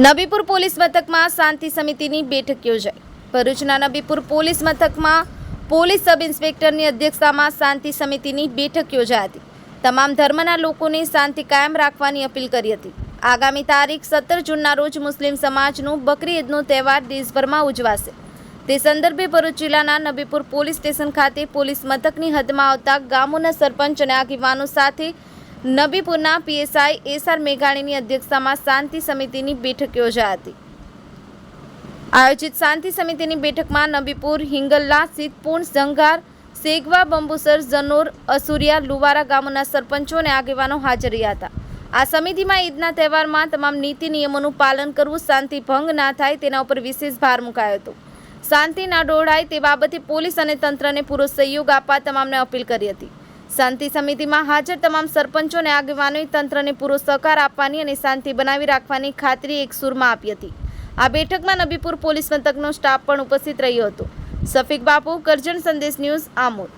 Nabipur police મથકમાં શાંતિ સમિતિની બેઠક યોજાઈ। ભરૂચના નબીપુર પોલીસ મથકમાં પોલીસ સબ ઇન્સ્પેક્ટરની અધ્યક્ષતામાં શાંતિ સમિતિની બેઠક યોજાઈ હતી। તમામ ધર્મના લોકોને શાંતિ કાયમ રાખવાની અપીલ કરી હતી। આગામી તારીખ 17 જૂનના રોજ મુસ્લિમ સમાજનો બકરી ઈદનો તહેવાર દેશભરમાં ઉજવાશે। તે સંદર્ભે ભરૂચ જિલ્લાના નબીપુર પોલીસ સ્ટેશન ખાતે પોલીસ મથકની હદમાં આવતા ગામોના સરપંચ અને આગેવાનો સાથે નબીપુરના પીએસઆઈ એસઆર મેઘાણીની અધ્યક્ષતામાં શાંતિ સમિતિની બેઠક યોજાઈ હતી। આયોજિત શાંતિ સમિતિની બેઠકમાં નબીપુર, હિંગલ્લા, સિદ્ધપુર, ઝંગાર, સેગવા, બંબુસર, ઝનોર, અસુરિયા, લુવારા ગામોના સરપંચો અને આગેવાનો હાજર રહ્યા હતા। આ સમિતિમાં ઈદના તહેવારમાં તમામ નીતિ નિયમોનું પાલન કરવું, શાંતિ ભંગ ના થાય તેના ઉપર વિશેષ ભાર મુકાયો હતો। શાંતિ ના ડોળાય તે બાબતે પોલીસ અને તંત્રને પૂરો સહયોગ આપવા તમામને અપીલ કરી હતી। શાંતિ સમિતિમાં હાજર તમામ સરપંચો અને આગેવાનોએ તંત્રને પૂરો સહકાર આપવાની અને શાંતિ બનાવી રાખવાની ખાતરી એક સૂરમાં આપી હતી। આ બેઠકમાં નબીપુર પોલીસ મથકનો સ્ટાફ પણ ઉપસ્થિત રહ્યો હતો। સફીક બાપુ, કરજણ સંદેશ ન્યૂઝ, આમોદ।